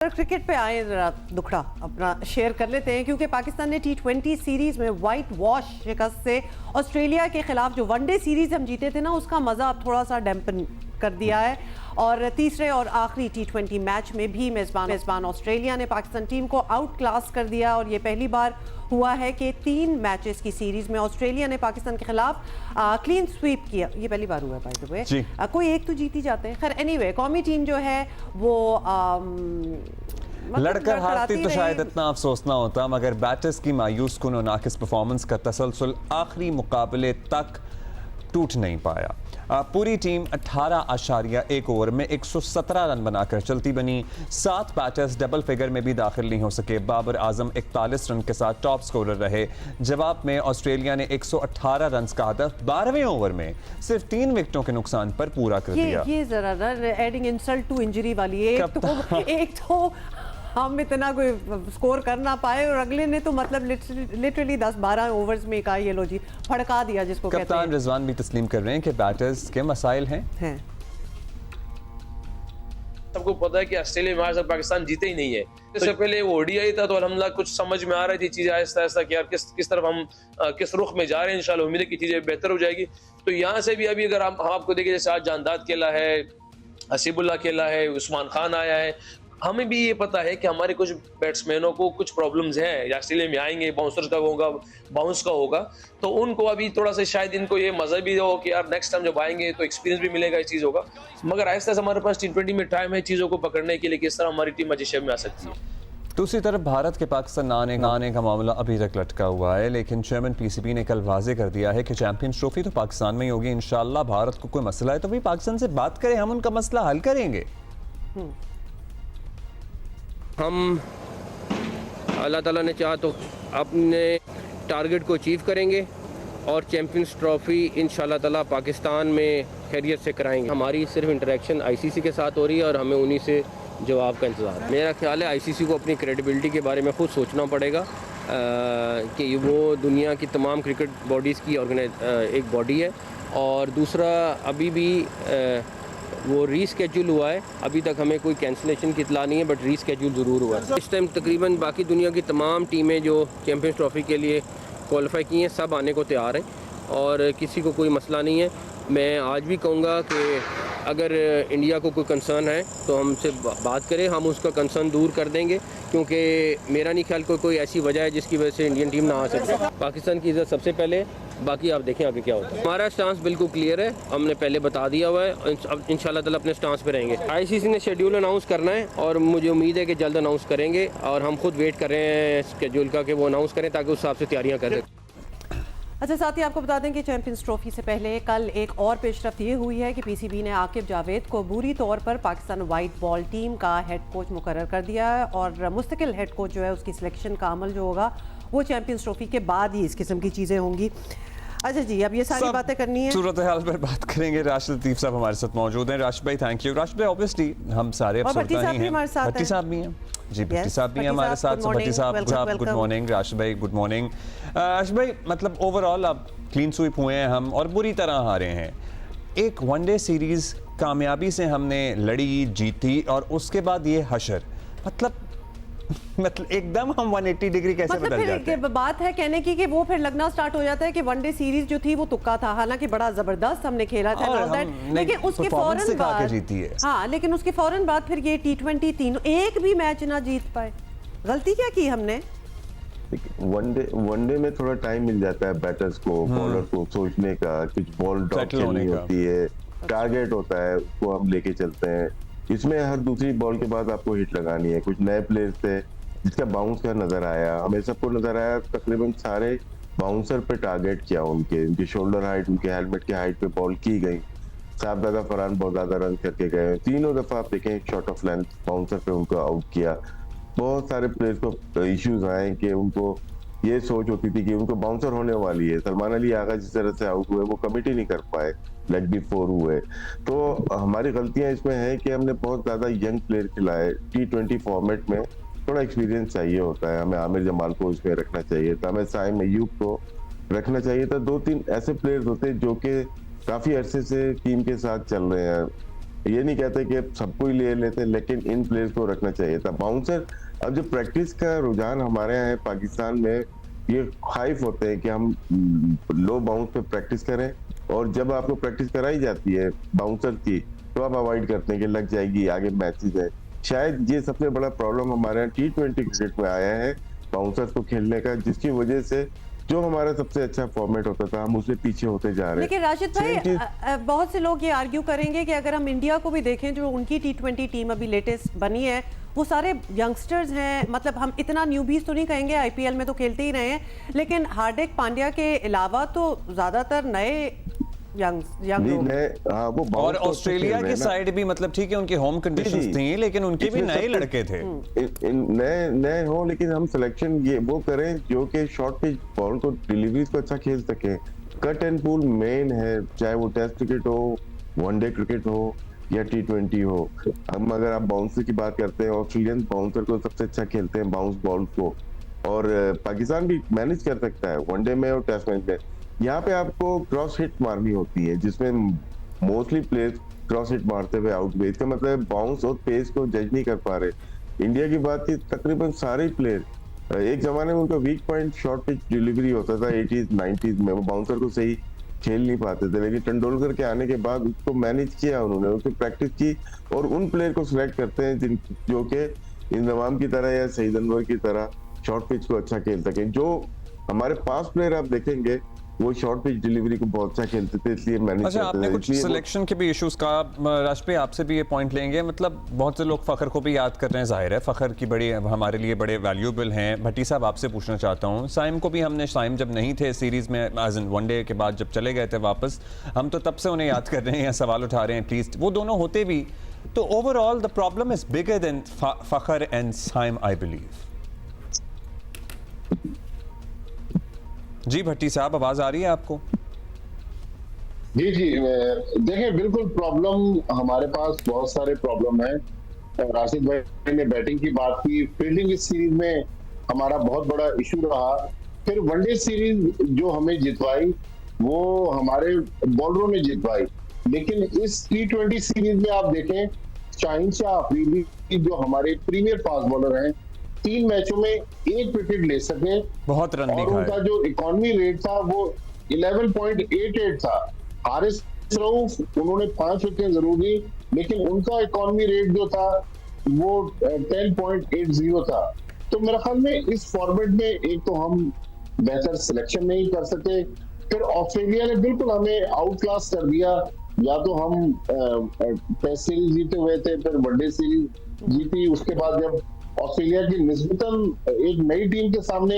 Cricket पे आए जरा दुखड़ा अपना शेयर कर लेते हैं क्योंकि पाकिस्तान ने T20 सीरीज में वाइट वॉश शिकस्त से ऑस्ट्रेलिया के खिलाफ जो वनडे सीरीज हम जीते थे ना, उसका मज़ा अब थोड़ा सा डैम्पन कर दिया है। और तीसरे और आखिरी T20 मैच में भी मेज़बान ऑस्ट्रेलिया ने पाकिस्तान टीम को आउट क्लास कर दिया और ये पहली बार हुआ है कि 3 मैचेस की सीरीज में ऑस्ट्रेलिया ने पाकिस्तान के खिलाफ क्लीन स्वीप किया। ये पहली बार हुआ है बाय द वे, कोई एक तो जीत ही जाते हैं। खैर एनीवे, कौमी टीम जो है वो लड़कर हारती तो शायद इतना अफसोस ना होता, मगर बैटर्स की मायूस कुन और नाकिस परफॉर्मेंस का तसलसल आखिरी मुकाबले तक टूट नहीं पाया। पूरी टीम 18.1 ओवर में 117 रन बनाकर चलती बनी। 7 बैटर्स डबल फिगर में भी दाखिल नहीं हो सके। बाबर आजम 41 रन के साथ टॉप स्कोरर रहे। जवाब में ऑस्ट्रेलिया ने 118 रन का हदफ 12वें ओवर में सिर्फ 3 विकेटों के नुकसान पर पूरा कर दिया। ये जरा एडिंग इंसल्ट टू इंजरी वाली एक तो हम इतना कोई स्कोर कर ना पाए और अगले ने तो मतलब लिटरली 10-12 ओवर्स में कहा ये लो जी फड़का दिया, जिसको कहते हैं। कप्तान रिजवान भी तस्लीम कर रहे हैं कि बैटर्स के मसाइल हैं। सबको पता है कि ऑस्ट्रेलिया में आज तक पाकिस्तान जीते ही नहीं है। इससे पहले वो ओडीआई था तो अल्हम्दुलिल्लाह कुछ समझ में आ रही थी चीजें आहिस्ता आहिस्ता कि यार किस तरफ हम किस रुख में जा रहे हैं। इंशाल्लाह उम्मीद है कि चीजें बेहतर हो जाएगी। तो यहाँ से भी अभी अगर हम आपको देखें, जैसे आज जानदाद खेला है, हसीबुल्लाह खेला है, उस्मान खान आया है, हमें भी ये पता है कि हमारे कुछ बैट्समैनों को कुछ प्रॉब्लम्स हैं। ऑस्ट्रेलिया में आएंगे, बाउंसर्स का होगा, बाउंस का होगा, तो उनको अभी थोड़ा सा शायद इनको ये मजा भी हो कि यार नेक्स्ट टाइम जब आएंगे तो एक्सपीरियंस भी मिलेगा, इस चीज़ होगा। मगर आहिस्ता से हमारे पास T20 में टाइम है चीज़ों को पकड़ने के लिए, किस तरह हमारी टीम अच्छे शेप में आ सकती है। दूसरी तरफ भारत के पाकिस्तान ना आने का मामला अभी तक लटका हुआ है, लेकिन चेयरमैन पीसीबी ने कल वाजे कर दिया है कि चैंपियंस ट्रॉफी तो पाकिस्तान में ही होगी। इंशाल्लाह भारत को कोई मसला है तो भी पाकिस्तान से बात करें, हम उनका मसला हल करेंगे। हम अल्लाह ताला ने चाहा तो अपने टारगेट को अचीव करेंगे और चैंपियंस ट्रॉफ़ी इंशाल्लाह ताला पाकिस्तान में खैरियत से कराएंगे। हमारी सिर्फ इंटरेक्शन आईसीसी के साथ हो रही है और हमें उन्हीं से जवाब का इंतज़ार है। मेरा ख्याल है आईसीसी को अपनी क्रेडिबिलिटी के बारे में ख़ुद सोचना पड़ेगा कि वो दुनिया की तमाम क्रिकेट बॉडीज़ की एक बॉडी है। और दूसरा, अभी भी वो रीस्केड्यूल हुआ है, अभी तक हमें कोई कैंसिलेशन की इतला नहीं है, बट रीस्केड्यूल ज़रूर हुआ है। इस टाइम तकरीबन बाकी दुनिया की तमाम टीमें जो चैंपियंस ट्रॉफ़ी के लिए क्वालिफाई की हैं सब आने को तैयार हैं और किसी को कोई मसला नहीं है। मैं आज भी कहूँगा कि अगर इंडिया को कोई कंसर्न है तो हमसे बात करें, हम उसका कंसर्न दूर कर देंगे, क्योंकि मेरा नहीं ख्याल कोई ऐसी वजह है जिसकी वजह से इंडियन टीम ना आ सके। पाकिस्तान की इज़्ज़त सबसे पहले, बाकी आप देखें आगे क्या होता है। हमारा स्टांस बिल्कुल क्लियर है, हमने पहले बता दिया हुआ है, अब इंशाल्लाह ताला अपने स्टांस पे रहेंगे। आईसीसी ने शेड्यूल अनाउंस करना है और मुझे उम्मीद है कि जल्द अनाउंस करेंगे और हम खुद वेट कर रहे हैं शेड्यूल का कि वो अनाउंस करें ताकि उस हिसाब से तैयारियाँ करें। अच्छा, साथ ही आपको बता दें कि चैंपियंस ट्रॉफी से पहले कल एक और पेशरफ्त ये हुई है कि पीसीबी ने आकिब जावेद को बुरी तौर पर पाकिस्तान वाइट बॉल टीम का हेड कोच मुकर्रर कर दिया है और मुस्तकिल हेड कोच जो है उसकी सिलेक्शन का अमल जो होगा वो चैंपियंस ट्रॉफी के बाद ही इस किस्म की चीज़ें होंगी। अच्छा जी, अब ये सारी बातें करनी है, सूरत हाल पर बात करेंगे। राशिद लतीफ़ साहब हमारे साथ मौजूद हैं। राशिद भाई थैंक यू। राशिद भाई ऑब्वियसली हम सारे भट्टी साहब भी हमारे साथ हैं। भट्टी साहब भी हैं जी, भट्टी साहब भी हैं हमारे साथ। भट्टी साहब गुड मॉर्निंग। राशिद भाई गुड मॉर्निंग। राशिद भाई, मतलब ओवरऑल अब क्लीन स्वीप हुए हैं हम और बुरी तरह हारे हैं। एक वनडे सीरीज कामयाबी से हमने लड़ी, जीती और उसके बाद ये हशर, मतलब एकदम हम 180 डिग्री कैसे बदल जाते हैं। बात है कहने की कि वो फिर लगना स्टार्ट हो जाता है कि वनडे सीरीज जो थी वो तुक्का था, हालांकि बड़ा जबरदस्त हमने खेला था, लेकिन उसके फौरन बाद जीती है। हाँ, लेकिन उसके फौरन बाद फिर ये T20 तीनों एक भी मैच ना जीत पाए। गलती क्या की हमने? वनडे में थोड़ा टाइम मिल जाता है बैटर्स को, बॉलर को सोचने का, कुछ बॉल ड्रॉप करनी होती है, टारगेट होता है, उसको हम लेके चलते हैं। इसमें हर दूसरी बॉल के बाद आपको हिट लगानी है। कुछ नए प्लेयर्स थे जिसका बाउंस का नजर आया, हमें सबको नजर आया, तकरीबन सारे बाउंसर पे टारगेट किया, उनके शोल्डर हाइट, उनके हेलमेट के हाइट पे बॉल की गई। साहबजादा फरहान बहुत ज्यादा रन करके गए, तीनों दफा आप देखें शॉर्ट ऑफ लेंथ बाउंसर पे उनको आउट किया। बहुत सारे प्लेयर्स को इश्यूज आए कि उनको ये सोच होती थी कि उनको बाउंसर होने वाली है। सलमान अली आगा जिस तरह से आउट हुए वो कमिटी नहीं कर पाए, लेग बी 4 हुए। तो हमारी गलतियां इसमें है कि हमने बहुत ज्यादा यंग प्लेयर खिलाए। T20 फॉर्मेट में थोड़ा एक्सपीरियंस चाहिए होता है, हमें आमिर जमाल को इसमें रखना चाहिए था, हमें साइम अयूब को रखना चाहिए था। 2-3 ऐसे प्लेयर्स होते जो कि काफी अरसे से टीम के साथ चल रहे हैं, ये नहीं कहते कि सबको ही ले लेते, लेकिन इन प्लेयर्स को रखना चाहिए था। बाउंसर अब जो प्रैक्टिस का रुझान हमारे यहाँ है पाकिस्तान में, ये खाइफ होते हैं कि हम लो बाउंस पे प्रैक्टिस करें, और जब आपको प्रैक्टिस कराई जाती है बाउंसर की तो आप अवॉइड करते हैं कि लग जाएगी, आगे मैचेस है। शायद ये सबसे बड़ा प्रॉब्लम हमारे यहाँ T20 क्रिकेट में आया है बाउंसर्स को खेलने का, जिसकी वजह से जो हमारा सबसे अच्छा फॉर्मेट होता था हम उससे पीछे होते जा रहे हैं। लेकिन राशिद भाई, बहुत से लोग ये आर्ग्यू करेंगे कि अगर हम इंडिया को भी देखें, जो उनकी T20 टीम अभी लेटेस्ट बनी है वो सारे यंगस्टर्स हैं। मतलब हम इतना न्यूबीज तो नहीं कहेंगे, IPL में तो खेलते ही रहे हैं, लेकिन हार्दिक पांड्या के अलावा तो ज्यादातर नए यंग लोग। और ऑस्ट्रेलिया की साइड भी मतलब ठीक है उनकी होम कंडीशंस थी, लेकिन उनके भी नए लड़के थे। नए हो, लेकिन हम सिलेक्शन ये वो करें जो कि शॉर्ट पिच बॉल को डिलीवरीज को अच्छा खेल सके। कट एंड पुल मेन है, चाहे वो टेस्ट क्रिकेट हो, वनडे क्रिकेट हो या T20 हो। हम अगर आप बाउंसर की बात करते हैं, ऑस्ट्रेलियन बाउंसर को सबसे अच्छा खेलते हैं बाउंस बॉल को, और पाकिस्तान भी मैनेज कर सकता है वनडे में और टेस्ट मैच में। यहाँ पे आपको क्रॉस हिट मारनी होती है, जिसमें मोस्टली प्लेयर्स क्रॉस हिट मारते हुए आउट हुए। इसका मतलब बाउंस और पेस को जज नहीं कर पा रहे। इंडिया की बात की तकरीबन सारे प्लेयर, एक जमाने में उनका weak point short pitch delivery होता था 80s 90s में, वो बाउंसर को सही खेल नहीं पाते थे, लेकिन तेंदुलकर के आने के बाद उसको मैनेज किया उन्होंने, उसकी प्रैक्टिस की, और उन प्लेयर को सिलेक्ट करते हैं जो कि इंजमाम की तरह या सईद अनवर की तरह शॉर्ट पिच को अच्छा खेल सके। जो हमारे पास प्लेयर आप देखेंगे वो शॉर्ट पिच डिलीवरी को बहुत अच्छा खेलते थे, इसलिए मैनेज अच्छा, आपने कुछ सिलेक्शन के भी इश्यूज का, राजपी आपसे भी ये पॉइंट लेंगे। मतलब बहुत से लोग फखर को भी याद कर रहे हैं, जाहिर है फखर की बड़ी हमारे लिए बड़े वैल्यूएबल हैं। भट्टी साहब आपसे पूछना चाहता हूँ, साइम को भी हमने, साइम जब नहीं थे सीरीज में एज इन वनडे के बाद जब चले गए थे वापस, हम तो तब से उन्हें याद कर रहे हैं या सवाल उठा रहे हैं, एटलीस्ट वो दोनों होते भी। तो overall the problem is bigger than Fakhar and Saim I believe. जी भट्टी साहब, आवाज आ रही है आपको? जी जी, देखिए बिल्कुल प्रॉब्लम हमारे पास बहुत सारे प्रॉब्लम है। राशिद भाई ने बैटिंग की बात की, फील्डिंग इस सीरीज में हमारा बहुत बड़ा इशू रहा। फिर वनडे सीरीज जो हमें जितवाई वो हमारे बॉलरों ने जितवाई, लेकिन इस T20 सीरीज में आप देखें, शाहीन शाह अफरीदी जो हमारे प्रीमियर फास्ट बॉलर हैं, 3 मैचों में 1 विकेट ले सके, बहुत रन और उनका जो इकोनॉमी रेट था वो 11.88 था। हारिस रऊफ उन्होंने 5 विकेट जरूर दी, लेकिन उनका इकोनॉमी रेट जो था वो 10.80 था। तो मेरे ख्याल में इस फॉर्मेट में एक तो हम बेहतर सिलेक्शन नहीं कर सके, फिर ऑस्ट्रेलिया ने बिल्कुल हमें आउट क्लास कर दिया। या तो हम टेस्ट सीरीज जीते हुए थे, फिर वनडे सीरीज जीती, उसके बाद जब ऑस्ट्रेलिया की निस्बतन एक नई टीम के सामने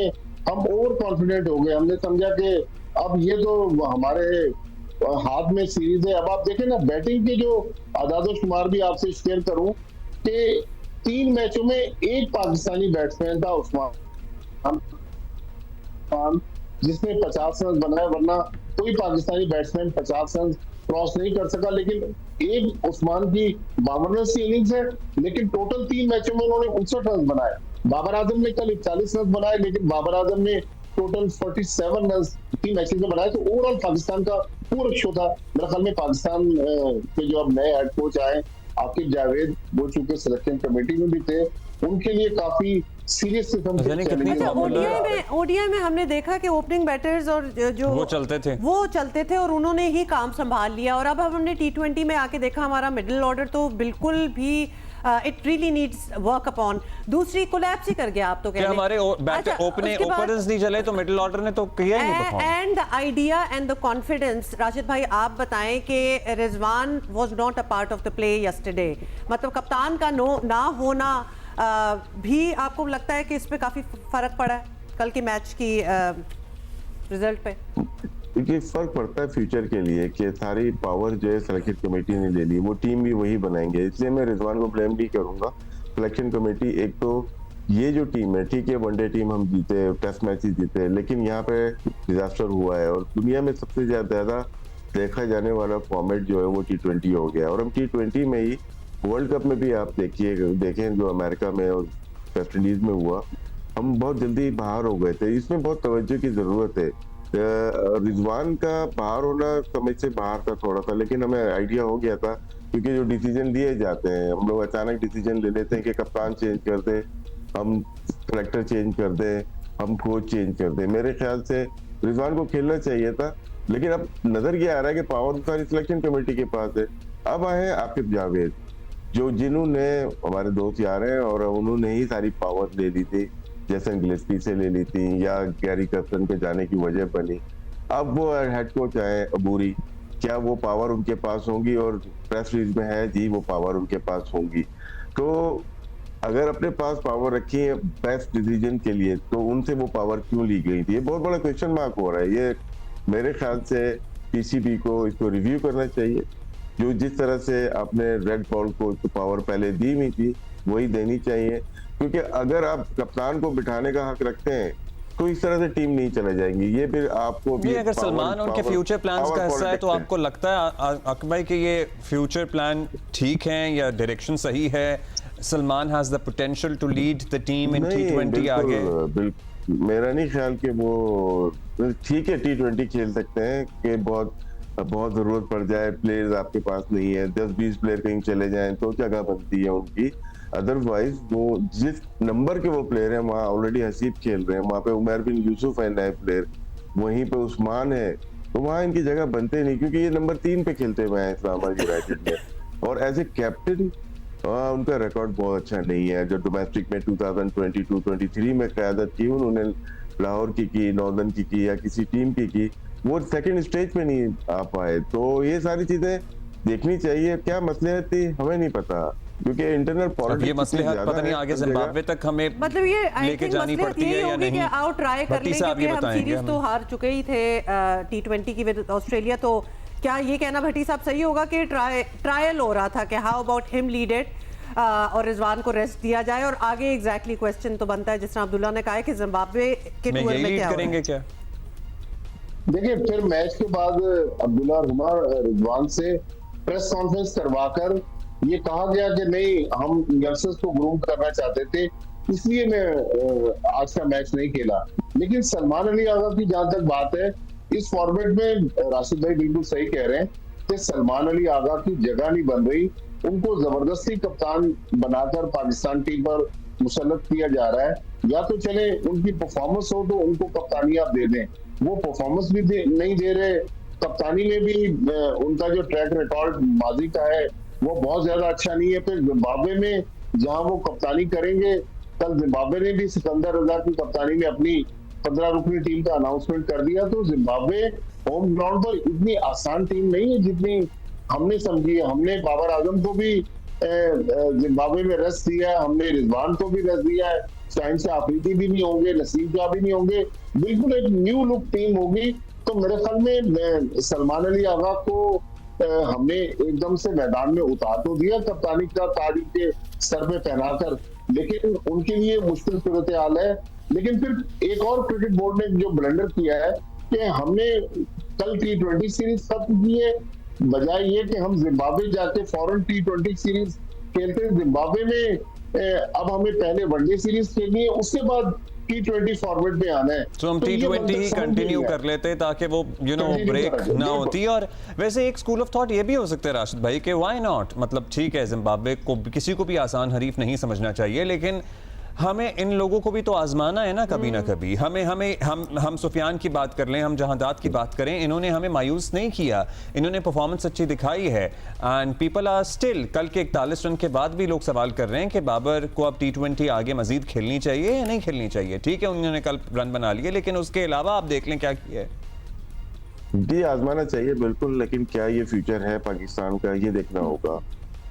हम ओवर कॉन्फिडेंट हो गए, हमने समझा कि अब ये तो हमारे हाथ में सीरीज है। अब आप देखें ना, बैटिंग के जो आदाद शुमार भी आपसे शेयर करूं कि 3 मैचों में 1 पाकिस्तानी बैट्समैन था उस्मान, जिसने 50 रन बनाए, वरना कोई पाकिस्तानी बैट्समैन 50 रन क्रॉस नहीं कर सका। लेकिन एक उस्मान की 52 रन की इनिंग्स है, लेकिन टोटल 3 मैचों में उन्होंने 59 रन बनाए। बाबर आजम ने कल 41 रन बनाए, लेकिन बाबर आजम ने टोटल 47 रन 3 मैचेस में बनाए। तो ओवरऑल पाकिस्तान का पूरा शो था। मेरे ख्याल में पाकिस्तान के जो अब नए हेड कोच आए आकिब जावेद, वो चूंकि सिलेक्शन कमेटी में भी थे, उनके लिए काफी सीरियस किस्म के ओडीआई में हमने देखा कि ओपनिंग बैटर्स और जो वो चलते थे और उन्होंने ही काम संभाल लिया। और अब हमने T20 में आके देखा, हमारा मिडिल ऑर्डर तो बिल्कुल भी it really needs work upon. दूसरी कोलैप्स ही कर गया आप तो, हमारे ओपनर्स नहीं चले तो मिडिल ऑर्डर ने तो किया ही नहीं। And the idea and the confidence, Rashid भाई आप बताएं कि Rizwan was not a part of the play yesterday, मतलब कप्तान का ना होना भी आपको लगता है कि इस पे काफी फर्क पड़ा है कल के मैच की रिजल्ट पे? देखिए फर्क पड़ता है फ्यूचर के लिए कि सारी पावर जो है सिलेक्शन कमेटी ने ले ली, वो टीम भी वही बनाएंगे, इसलिए मैं रिजवान को ब्लेम नहीं करूंगा। सिलेक्शन कमेटी, एक तो ये जो टीम है, ठीक है वनडे टीम हम जीते, टेस्ट मैचेस जीते, लेकिन यहाँ पे डिजास्टर हुआ है। और दुनिया में सबसे ज्यादा देखा जाने वाला फॉर्मेट जो है वो T20 हो गया। और हम T20 में ही वर्ल्ड कप में भी आप देखें जो अमेरिका में और वेस्ट इंडीज में हुआ, हम बहुत जल्दी बाहर हो गए थे। इसमें बहुत तवज्जो की जरूरत है। रिजवान का बाहर होना समझ से बाहर था थोड़ा सा, लेकिन हमें आइडिया हो गया था क्योंकि जो डिसीजन लिए जाते हैं, हम लोग अचानक डिसीजन ले लेते हैं कि कप्तान चेंज कर दे, हम कलेक्टर चेंज कर दे, हम कोच चेंज कर दे। मेरे ख्याल से रिजवान को खेलना चाहिए था, लेकिन अब नजर ये आ रहा है कि पावर तो सारी सिलेक्शन कमेटी के पास है। अब आए आकिब जावेद, जिन्होंने हमारे दोस्त यार हैं और उन्होंने ही सारी पावर ले ली थी, जैसन गिलेस्पी से ले ली थी या गैरी कर्सन के जाने की वजह बनी। अब वो हेड कोच आए अबूरी, क्या वो पावर उनके पास होंगी? और प्रेस रिलीज में है जी वो पावर उनके पास होंगी। तो अगर अपने पास पावर रखी है बेस्ट डिसीजन के लिए, तो उनसे वो पावर क्यों ली गई थी? ये बहुत बड़ा क्वेश्चन मार्क हो रहा है। ये मेरे ख्याल से पीसीबी को इसको रिव्यू करना चाहिए। जो जिस तरह से आपने रेड बॉल को पावर पहले दी हुई थी वही देनी चाहिए, क्योंकि अगर आप कप्तान को बिठाने का हक रखते हैं तो इस तरह से टीम नहीं चले जाएंगी। ये फिर आपको भी अगर सलमान उनके फ्यूचर प्लान्स का हिस्सा है तो आपको लगता है अकबर भाई कि ये फ्यूचर प्लान ठीक है या डायरेक्शन सही है? Salman has the potential to lead the team in T20 आगे? मेरा नहीं ख्याल कि वो ठीक है T20 खेल सकते हैं कि बहुत जरूरत पड़ जाए, प्लेयर्स आपके पास नहीं है, 10-20 प्लेयर कहीं चले जाएं तो जगह बनती है उनकी। अदरवाइज वो जिस नंबर के वो प्लेयर हैं, वहाँ ऑलरेडी हसीब खेल रहे हैं, वहाँ पे उमर बिन यूसुफ है नए प्लेयर, वहीं पे उस्मान है, तो वहाँ इनकी जगह बनते नहीं, क्योंकि ये नंबर 3 पे खेलते हुए हैं इस्लामाबाद यूनाइटेड में। और एज ए कैप्टन उनका रिकॉर्ड बहुत अच्छा नहीं है। जो डोमेस्टिक में 2022-23 में क़यादत की उन्होंने, लाहौर की नॉर्दर्न की या किसी टीम की, वो सेकंड स्टेज पे नहीं आ पाए। तो ये सारी चीजें देखनी चाहिए। क्या मसले थी हमें नहीं पता, क्योंकि इंटरनल पॉलिटिक्स ये मसले पता नहीं आगे जिम्बाब्वे तक हमें मतलब ये लेके जानी पड़ती है या नहीं, आउट ट्राई कर लें, क्योंकि हम सीरीज तो हार चुके ही थे T20 की विद ऑस्ट्रेलिया। तो क्या ये कहना भट्टी साहब सही होगा कि ट्रायल हो रहा था कि how about him lead it और रिजवान को रेस्ट दिया जाए? और आगे एग्जैक्टली क्वेश्चन तो बनता है जिस तरह अब्दुल्ला ने कहा है कि जिम्बाब्वे के टूर में क्या करेंगे क्या? देखिए, फिर मैच के बाद अब्दुल्ला और उमर रिजवान से प्रेस कॉन्फ्रेंस करवाकर ये कहा गया कि नहीं, हम यंगस्टर्स को ग्रूम करना चाहते थे, इसलिए मैं आज का मैच नहीं खेला। लेकिन सलमान अली आगा की जहां तक बात है, इस फॉर्मेट में राशिद भाई बिल्कुल सही कह रहे हैं कि सलमान अली आगा की जगह नहीं बन रही। उनको जबरदस्ती कप्तान बनाकर पाकिस्तान टीम पर मुसल्लत किया जा रहा है। या तो चले उनकी परफॉर्मेंस हो तो उनको कप्तानी आप दे दें, वो परफॉर्मेंस भी नहीं दे रहे। कप्तानी में भी उनका जो ट्रैक रिकॉर्ड माजी का है वो बहुत ज्यादा अच्छा नहीं है। फिर जिम्बाब्वे में जहां वो कप्तानी करेंगे, कल जिम्बाब्वे ने भी सिकंदर रजा की कप्तानी में अपनी 15 रुकनी टीम का अनाउंसमेंट कर दिया। तो जिम्बाब्वे होम ग्राउंड पर इतनी आसान टीम नहीं है जितनी हमने समझी है। हमने बाबर आजम को भी जिम्बाब्वे में रेस्ट दिया है, हमने रिजवान को भी रेस्ट दिया है, शाहिन शाह अफरीदी भी नहीं होंगे, नसीम शाह भी नहीं होंगे, बिल्कुल एक न्यू लुक टीम होगी। तो मेरे ख्याल में सलमान अली आगा को हमने एकदम से मैदान में उतार तो दिया कप्तानी का ताज के सर पे पहनाकर, लेकिन उनके लिए मुश्किल सूरत हाल है। लेकिन फिर एक और क्रिकेट बोर्ड ने जो ब्लंडर किया है कि हमने कल T20 सीरीज खत्म की है, बजाय ये कि हम जिम्बाब्वे जाके फौरन T20 सीरीज खेलते हैं। जिम्बाब्वे में अब हमें पहले वनडे सीरीज खेलनी है, उसके बाद T20 फॉर्मेट में आना है। तो हम T20 ही कंटिन्यू कर लेते ताकि वो ब्रेक ना होती। और वैसे एक स्कूल ऑफ थॉट ये भी हो सकता है राशिद भाई कि व्हाई नॉट, मतलब ठीक है जिम्बाब्वे को किसी को भी आसान हरीफ नहीं समझना चाहिए, लेकिन हमें इन लोगों को भी तो आजमाना है ना कभी ना कभी। हम सुफियान की बात कर लें, हम जहांदाद की बात करें, इन्होंने हमें मायूस नहीं किया, इन्होंने परफॉर्मेंस अच्छी दिखाई है। एंड पीपल आर स्टिल, कल के 41 रन के बाद भी लोग सवाल कर रहे हैं कि बाबर को अब T20 आगे मजीद खेलनी चाहिए या नहीं खेलनी चाहिए। ठीक है, उन्होंने कल रन बना लिए, लेकिन उसके अलावा आप देख लें क्या किया है। जी आजमाना चाहिए बिल्कुल, लेकिन क्या ये फ्यूचर है पाकिस्तान का, ये देखना होगा।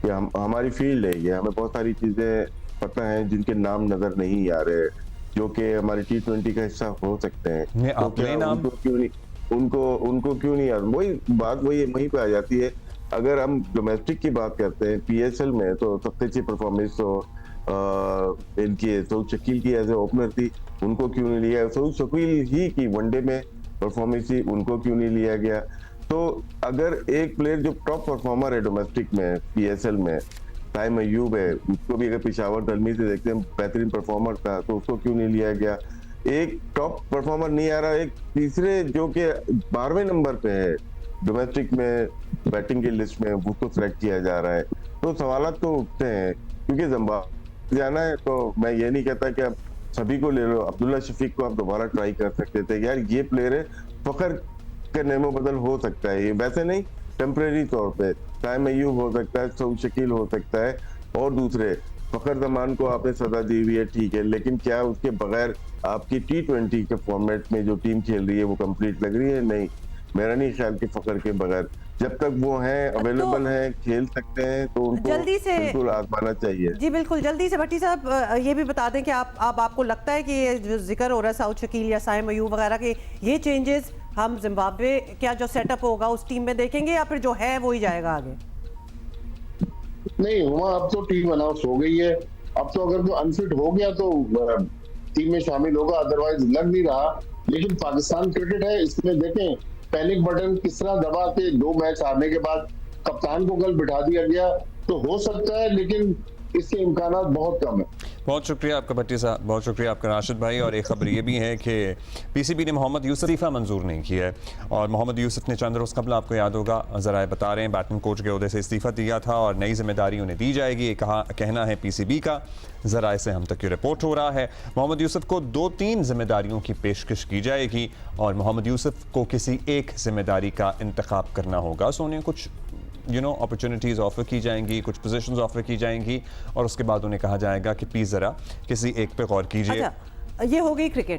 कि हमारी फील्ड है ये, हमें बहुत सारी चीजें पता है जिनके नाम नजर नहीं आ रहे, जो कि हमारे T20 का हिस्सा हो सकते हैं। तो क्या उनको क्यों नहीं यार, वही बात वहीं पे आ जाती है। अगर हम डोमेस्टिक की बात करते हैं PSL में, तो सबसे अच्छी परफॉर्मेंस तो इनकी सऊद शकील की एज ए ओपनर थी, उनको क्यों नहीं लिया? सऊद शकील ही की वनडे में परफॉर्मेंस थी, उनको क्यों नहीं लिया गया? तो अगर एक प्लेयर जो टॉप परफॉर्मर है डोमेस्टिक में PSL में, ताइम अयूब है, उसको भी अगर पेशावर दलमी से देखते हैं बेहतरीन परफॉर्मर था, तो उसको क्यों नहीं लिया गया? एक टॉप परफॉर्मर नहीं आ रहा, एक तीसरे जो कि 12वें नंबर पे है डोमेस्टिक में बैटिंग की लिस्ट में, वो तो सेलेक्ट किया जा रहा है। तो सवाल तो उठते हैं, क्योंकि जिम्बाब्वे जाना है तो मैं ये नहीं कहता कि आप सभी को ले लो, अब्दुल्ला शफीक को आप दोबारा ट्राई कर सकते थे, यार ये प्लेयर है, फखर का नेमो बदल हो सकता है, ये वैसे नहीं टेम्परेरी तौर पे साइम अय्यूब हो सकता है, सऊद शकील हो सकता है, और दूसरे फखर जमान को आपने सजा दी हुई है, ठीक है, लेकिन क्या उसके बगैर आपकी T20 के फॉर्मेट में जो टीम खेल रही है वो कंप्लीट लग रही है? नहीं, मेरा नहीं ख्याल कि फखर के बगैर जब तक वो हैं अवेलेबल हैं खेल सकते हैं तो उनको जल्दी से बिल्कुल आजमाना चाहिए। जी बिल्कुल, जल्दी से भट्टी साहब ये भी बता दें कि आपको लगता है कि ये जो जिक्र हो रहा है सऊद शकील या साइम अय्यूब वगैरह के, ये चेंजेस हम जिम्बाब्वे क्या जो सेटअप होगा उस टीम में देखेंगे या फिर जो है वो ही जाएगा आगे? नहीं, वहाँ अब तो टीम अनाउंस हो गई है, अब तो अगर जो अनफिट हो गया तो टीम में शामिल होगा, अदरवाइज लग नहीं रहा। लेकिन पाकिस्तान क्रिकेट है, इसमें देखें पैनिक बटन किस तरह दबा के 2 मैच हारने के बाद कप्तान को कल बिठा दिया गया, तो हो सकता है लेकिन इसके इम्कान बहुत कम है। बहुत शुक्रिया आपका भट्टी साहब, बहुत शुक्रिया आपका राशिद भाई। और एक खबर ये भी है कि पीसीबी ने मोहम्मद यूसुफ इस्तीफा मंजूर नहीं किया है, और मोहम्मद यूसुफ ने चंद रोज़ कबल, आपको याद होगा, ज़राए बता रहे हैं, बैटिंग कोच के ओहदे से इस्तीफा दिया था और नई जिम्मेदारी उन्हें दी जाएगी, ये कहना है पीसीबी का, ज़राए से हम तक ये रिपोर्ट हो रहा है। मोहम्मद यूसुफ को 2-3 जिम्मेदारियों की पेशकश की जाएगी और मोहम्मद यूसुफ को किसी एक जिम्मेदारी का इंतखाब करना होगा। सो उन्हें कुछ अपॉर्चुनिटीज़ ऑफर की जाएंगी, कुछ पोजीशंस ऑफर की जाएंगी और उसके बाद उन्हें कहा जाएगा कि प्लीज़ ज़रा किसी एक पे गौर कीजिए। अच्छा, ये हो गई क्रिकेट।